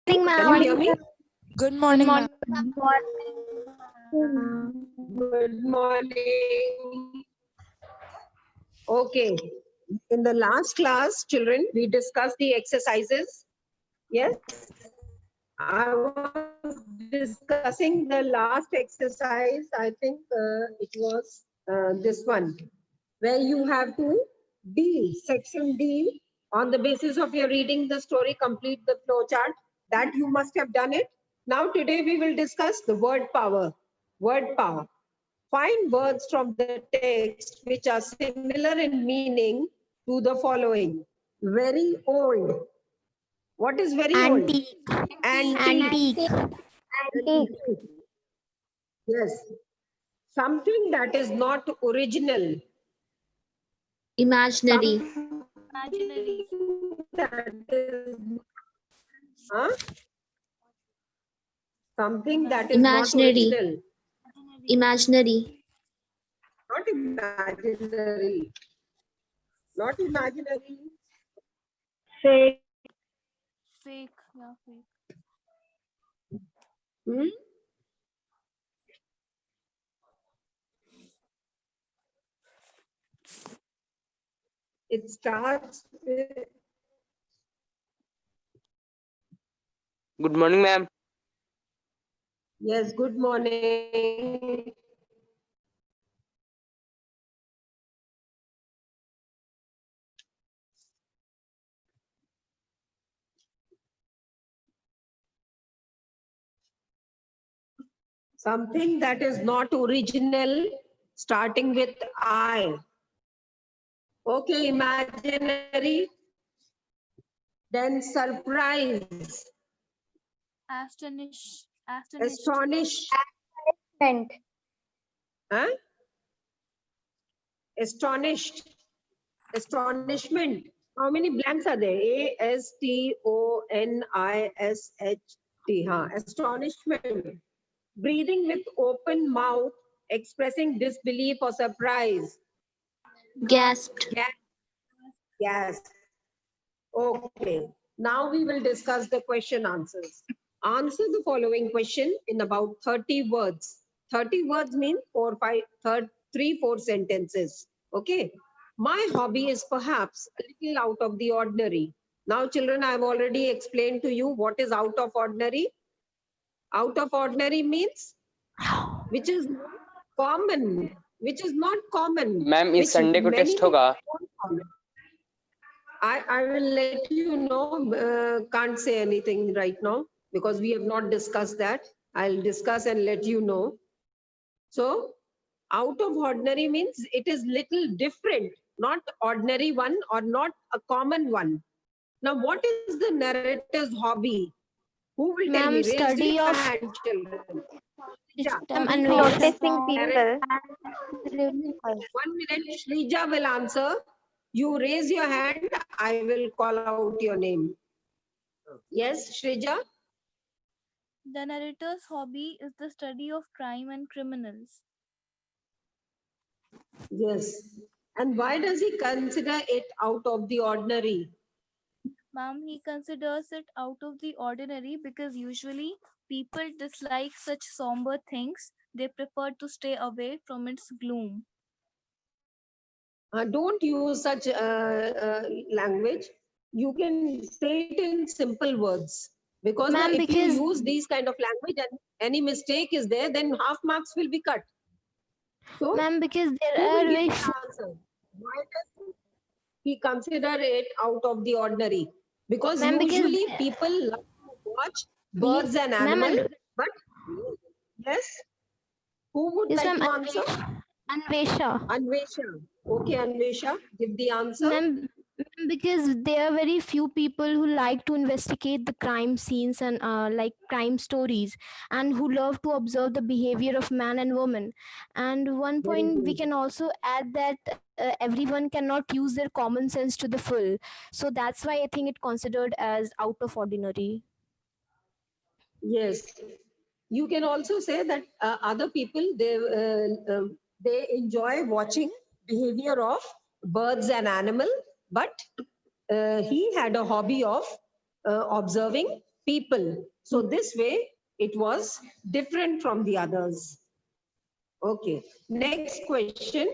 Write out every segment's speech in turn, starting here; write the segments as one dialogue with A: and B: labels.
A: Morning,
B: Can you hear me?
C: Good morning, ma'am.
B: Good morning. Okay. In the last class, children, we discussed the exercises. Yes. I was discussing the last exercise. I think it was this one, where you have to D, section D, on the basis of your reading the story, complete the flow chart. That you must have done it. Now today we will discuss the word power. Word power. Find words from the text which are similar in meaning to the following. Very old. What is very
A: Antique.
B: old?
A: Antique.
B: Yes. Something that is not original.
D: Imaginary.
B: Imaginary. That is, huh? Something that is not
D: Imaginary.
B: original.
D: Imaginary.
B: Not imaginary. Not imaginary.
C: Fake. Yeah, fake.
B: Hmm? It starts with.
E: Good morning, ma'am.
B: Yes, good morning. Something that is not original, starting with I. Okay, imaginary. Then surprise,
C: Astonished.
B: astonish, huh? Astonished, astonishment. How many blanks are there? A-S-T-O-N-I-S-H-T. Huh? Astonishment. Breathing with open mouth, expressing disbelief or surprise.
D: Gasped.
B: Yes. Okay. Now we will discuss the question answers. Answer the following question in about 30 words. 30 words means 3-4 sentences. Okay. My hobby is perhaps a little out of the ordinary. Now, children, I've already explained to you what is out of ordinary. Out of ordinary means which is common, which is not common.
E: Ma'am इस Sunday को test होगा.
B: I will let you know, can't say anything right now because we have not discussed that. I'll discuss and let you know. So, out of ordinary means it is little different, not ordinary one or not a common one. Now, what is the narrator's hobby? Who will tell me?
A: Ma'am, study
B: Raise your
A: of
B: hand, children. Yeah.
A: noticing people.
B: 1 minute, Shrija will answer. You raise your hand, I will call out your name. Yes, Shrija?
C: The narrator's hobby is the study of crime and criminals.
B: Yes. And why does he consider it out of the ordinary?
C: Ma'am, he considers it out of the ordinary because usually people dislike such somber things. They prefer to stay away from its gloom.
B: Don't use such language. You can say it in simple words. Because if you use these kind of language and any mistake is there, then half marks will be cut. So,
A: ma'am, because there
B: who
A: are
B: will give
A: very
B: the answer? Why does he consider it out of the ordinary? Because
A: Ma'am,
B: usually people love to watch birds and animals, but yes, who would like to answer?
A: Anvesha.
B: Anvesha. Okay, Anvesha, give the answer.
A: Ma'am, because there are very few people who like to investigate the crime scenes and like crime stories, and who love to observe the behavior of man and woman. And one point we can also add that everyone cannot use their common sense to the full. So that's why I think it considered as out of ordinary.
B: Yes. You can also say that other people, they enjoy watching behavior of birds and animal, but he had a hobby of observing people. So this way, it was different from the others. Okay, next question.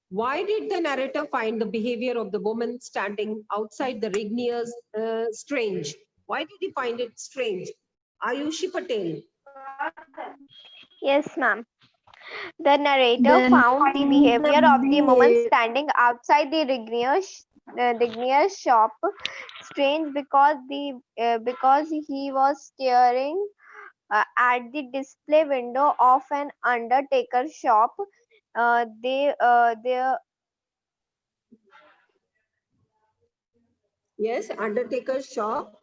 B: Why did the narrator find the behavior of the woman standing outside the Rigniers strange? Why did he find it strange? Ayushi Patel.
F: Yes, ma'am. The narrator found the behavior of the woman standing outside the Rignier's shop strange because he was staring at the display window of an undertaker shop. They
B: Yes, undertaker's shop,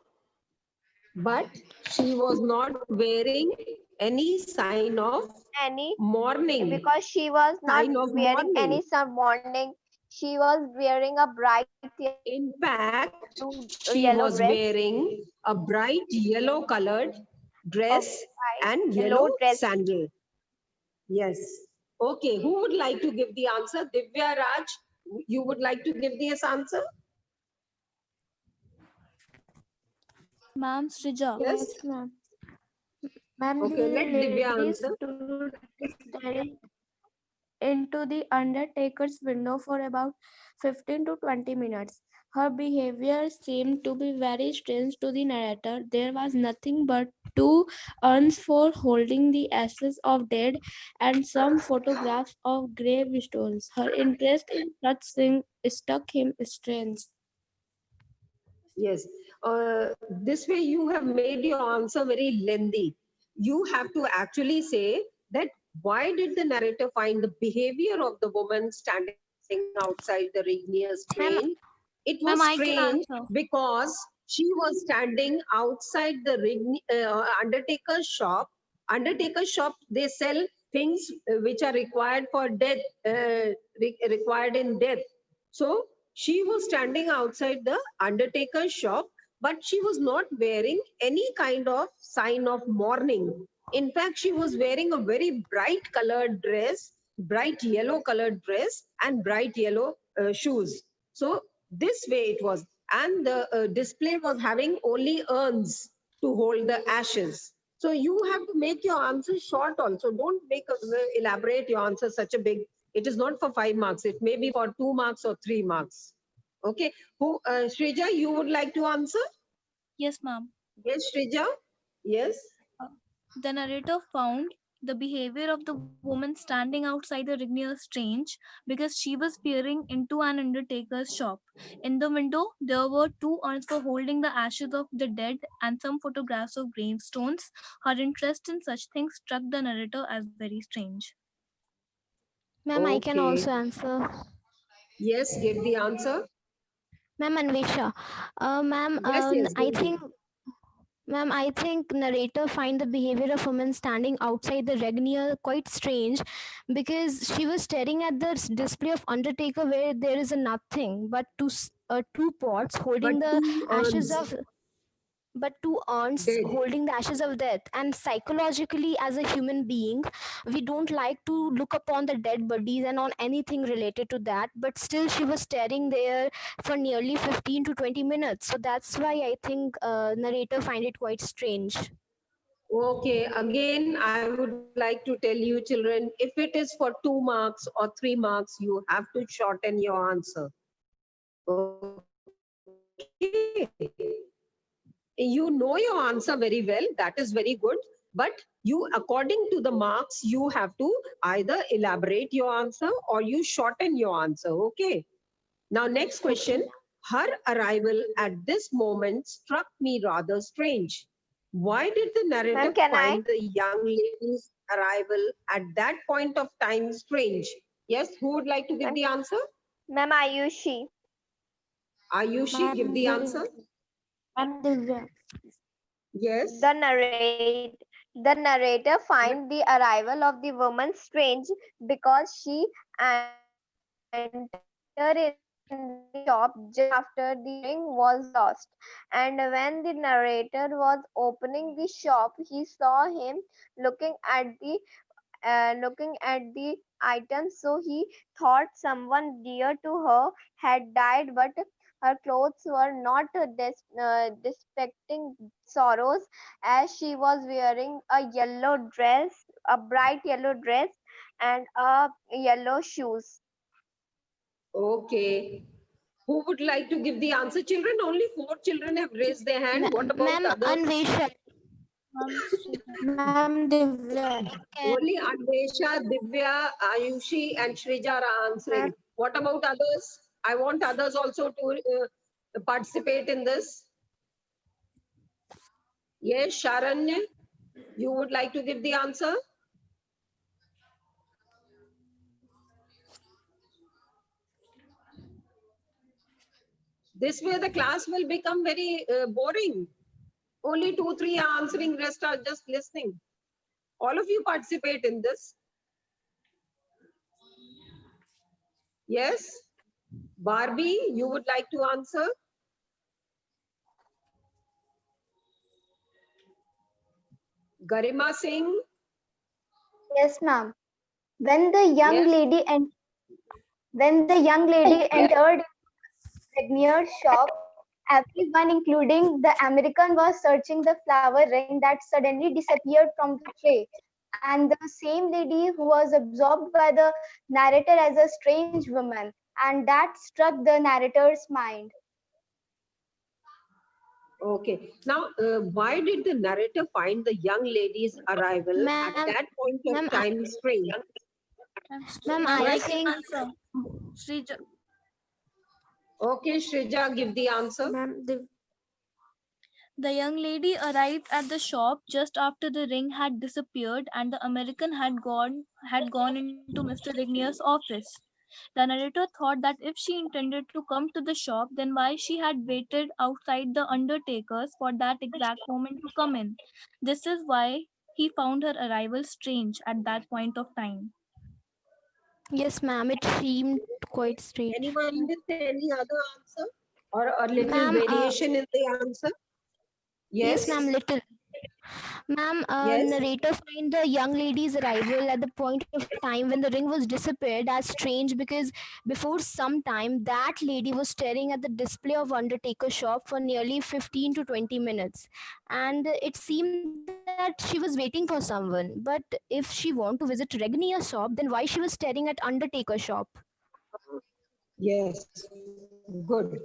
B: but she was not wearing any sign of
F: any
B: mourning.
F: because she was not
B: Sign of
F: wearing
B: mourning.
F: any some morning. She was wearing a bright
B: In fact, she
F: yellow
B: was
F: dress.
B: wearing a bright yellow colored dress and yellow
F: dress.
B: sandal. Yes. Okay, who would like to give the answer? Divya Raj, you would like to give this answer?
C: Ma'am, Srija.
B: Yes.
A: ma'am. Ma'am,
B: Okay, let
A: the
B: Divya
A: lady
B: answer.
A: stood staring into the undertaker's window for about 15 to 20 minutes. Her behavior seemed to be very strange to the narrator. There was nothing but two urns for holding the ashes of dead and some photographs of gravestones. Her interest in such things struck him strange.
B: Yes. This way you have made your answer very lengthy. You have to actually say that why did the narrator find the behavior of the woman standing outside the Regnier's train?
A: Ma'am,
B: It was
C: Ma'am, I can
B: strange
C: answer.
B: because she was standing outside the undertaker's shop. Undertaker's shop, they sell things which are required for death, required in death. So she was standing outside the undertaker's shop, but she was not wearing any kind of sign of mourning. In fact, she was wearing a very bright colored dress, bright yellow colored dress, and bright yellow shoes. So this way it was. And the display was having only urns to hold the ashes. So you have to make your answer short also. Don't elaborate your answer such a big. It is not for 5 marks. It may be for 2 marks or 3 marks. Okay. Who, Shrija, you would like to answer?
C: Yes, ma'am.
B: Yes, Shrija. Yes.
C: The narrator found the behavior of the woman standing outside the Rignier strange because she was peering into an undertaker's shop. In the window, there were two urns for holding the ashes of the dead and some photographs of gravestones. Her interest in such things struck the narrator as very strange.
A: ma'am, I can
B: Okay.
A: also answer.
B: Yes, give the answer.
A: Ma'am, Anvesha. Ma'am,
B: Yes, yes,
A: I
B: go ahead.
A: think Ma'am, I think narrator find the behavior of woman standing outside the Regnier quite strange because she was staring at the display of Undertaker where there is a nothing but two pots
B: But
A: holding the
B: two
A: ashes
B: urns
A: of but two urns
B: dead.
A: holding the ashes of death. And psychologically, as a human being, we don't like to look upon the dead bodies and on anything related to that. But still, she was staring there for nearly 15 to 20 minutes. So that's why I think narrator find it quite strange.
B: Okay, again, I would like to tell you, children, if it is for 2 marks or 3 marks, you have to shorten your answer. Okay. You know your answer very well. That is very good. But you, according to the marks, you have to either elaborate your answer or you shorten your answer. Okay. Now, next question. Her arrival at this moment struck me rather strange. Why did the narrator find the young
F: Ma'am, can
B: lady's
F: I?
B: arrival at that point of time strange? Yes, who would like to give the answer?
F: Ma'am, ma'am Ayushi.
B: Ayushi, give the answer.
A: Ma'am Divya.
B: Yes.
F: The narrator find the arrival of the woman strange because she entered in the shop just after the earring was lost. And when the narrator was opening the shop, he saw him looking at the items. So he thought someone dear to her had died, but Her clothes were not depicting sorrows, as she was wearing a yellow dress, a bright yellow dress, and a yellow shoes.
B: Okay. Who would like to give the answer, children? Only 4 children have raised their hand. What about
A: Ma'am
B: others?
A: Anvesha.
G: Ma'am Divya.
B: Only Anvesha, Divya, Ayushi, and Shrija are answering. What about others? I want others also to participate in this. Yes, Sharanya, you would like to give the answer? This way the class will become very boring. Only 2, 3 are answering, rest are just listening. All of you participate in this. Yes? Barbie, you would like to answer? Garima Singh?
H: Yes, ma'am. When the young
B: Yes.
H: lady and when the young lady entered Regnier's shop, everyone, including the American, was searching the flower ring that suddenly disappeared from the tray. And the same lady who was absorbed by the narrator as a strange woman, and that struck the narrator's mind.
B: Okay. Now, why did the narrator find the young lady's arrival at
A: Ma'am,
B: that point of
A: ma'am,
B: time strange?
A: Ma'am,
C: Ma'am,
A: I
C: I
A: think
C: can answer. Shrija.
B: Okay, Shrija, give the answer.
G: Ma'am
C: The young lady arrived at the shop just after the ring had disappeared and the American had gone into Mr. Rignier's office. The narrator thought that if she intended to come to the shop, then why she had waited outside the undertaker's for that exact moment to come in. This is why he found her arrival strange at that point of time.
A: yes, ma'am. It seemed quite strange.
B: Anyone with any other answer? Or a little
A: Ma'am,
B: variation in the answer?
A: yes,
B: Yes?
A: ma'am. Little. Ma'am,
B: Yes?
A: narrator find the young lady's arrival at the point of time when the ring was disappeared as strange because before some time that lady was staring at the display of Undertaker shop for nearly 15 to 20 minutes, and it seemed that she was waiting for someone. But if she want to visit Regnia's shop, then why she was staring at Undertaker shop?
B: Yes. Good.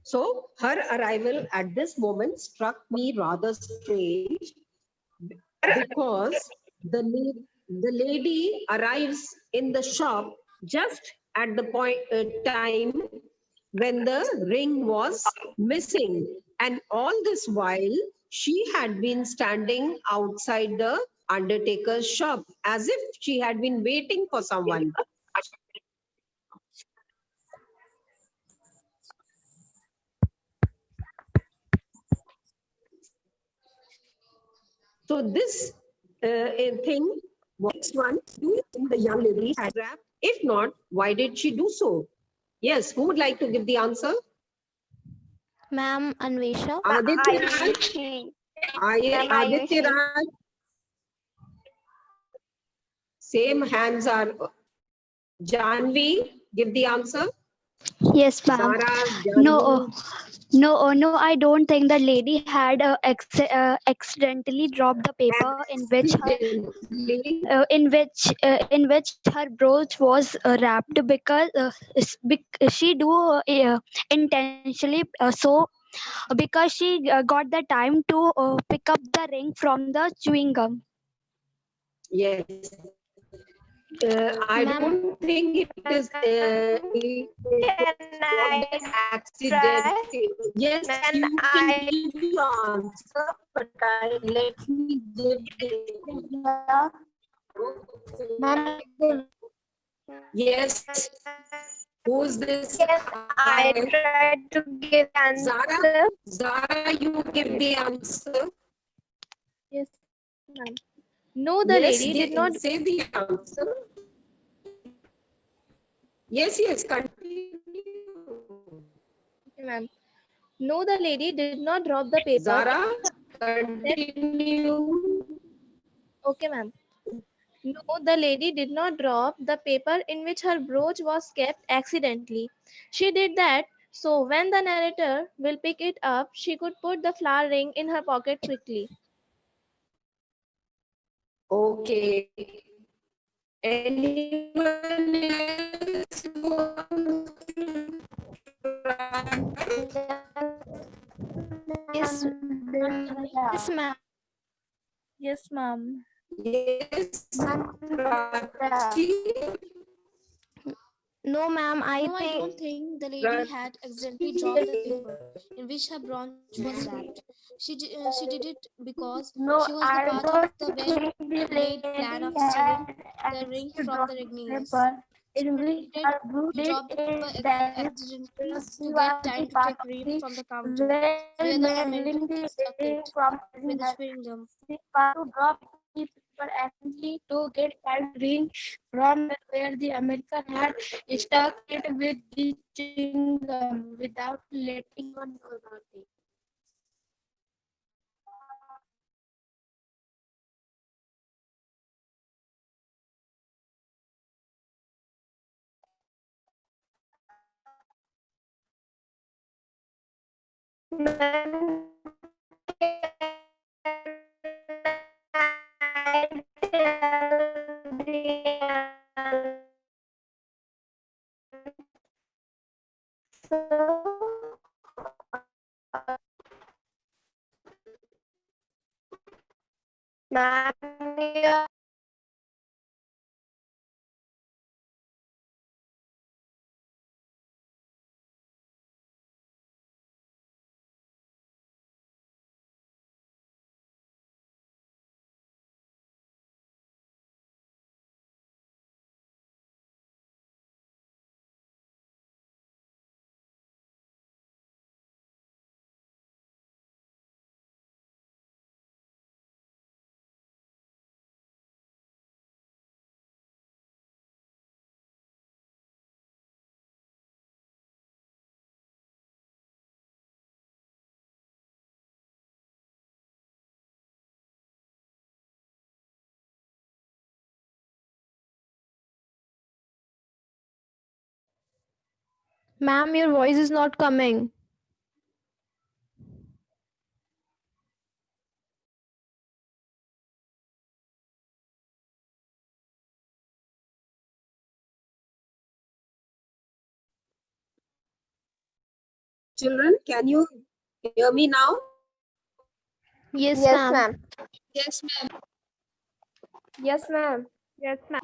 B: So her arrival at this moment struck me rather strange because the lady arrives in the shop just at the time when the ring was missing, and all this while she had been standing outside the undertaker's shop as if she had been waiting for someone. So this thing was one in the young lady had wrapped. If not, why did she do so? Yes, who would like to give the answer?
A: Ma'am, Anvesha.
B: Aditya Raj.
F: Ayushi. Ma'am,
B: Aditya
F: Ayushi.
B: Raj. Same hands are. Janvi, give the answer.
I: Yes, ma'am.
B: Zara,
I: No,
B: Janvi.
I: no, I don't think the lady had accidentally dropped the paper
B: Accidentally.
I: in which her brooch was wrapped because she do intentionally so because she got the time to pick up the ring from the chewing gum.
B: Yes. I
A: Ma'am,
B: don't think it is
F: Can I
B: accident.
F: try?
B: Yes,
F: Can
B: you can
F: I
B: give your answer, but let me give the.
G: Ma'am
B: Yes, who's this?
F: Can I try to give answer?
B: Zara, you give the answer.
C: Yes, ma'am. No, the
B: Yes,
C: lady did not.
B: say the answer. Yes, continue.
C: Okay, ma'am. No, the lady did not drop the paper.
B: Zara, continue.
C: Okay, ma'am. No, the lady did not drop the paper in which her brooch was kept accidentally. She did that
J: So when the narrator will pick it up, she could put the flower ring in her pocket quickly.
B: Okay. Anyone else wants to
A: Yes, yes, ma'am.
C: Yes, ma'am.
B: Yes, Prachi.
A: No, ma'am. I
K: No, I
A: think
K: don't think the lady had accidentally dropped the paper in which her branch was wrapped. She did it because
H: No,
K: she was the
H: I
K: part of
H: don't
K: the
H: think the
K: well-laid plan
H: lady
K: of
H: had
K: stealing the ring
H: actually
K: from the
H: dropped the
K: Regniers.
H: paper
K: She
H: in which
K: pretended
H: her group
K: to
H: did
K: drop the paper
H: it that
K: accidentally
H: she
K: to
H: was
K: get
H: the
K: time to
H: part
K: take
H: of
K: ring
H: the
K: from the counter,
H: well
K: where the
H: mailing
K: American
H: the
K: stuck
H: ring
K: it
H: from
K: with a
H: her.
K: chewing gum.
H: She was to drop the paper accidentally to get time ring from where the American had stuck it with the chewing gum without letting anyone know about it.
F: Ma'am, your
A: ma'am, your voice is not coming.
B: Children, can you hear me now?
A: Yes,
F: yes,
A: ma'am.
F: ma'am.
J: Yes, ma'am.
F: Yes, ma'am.
C: Yes, ma'am.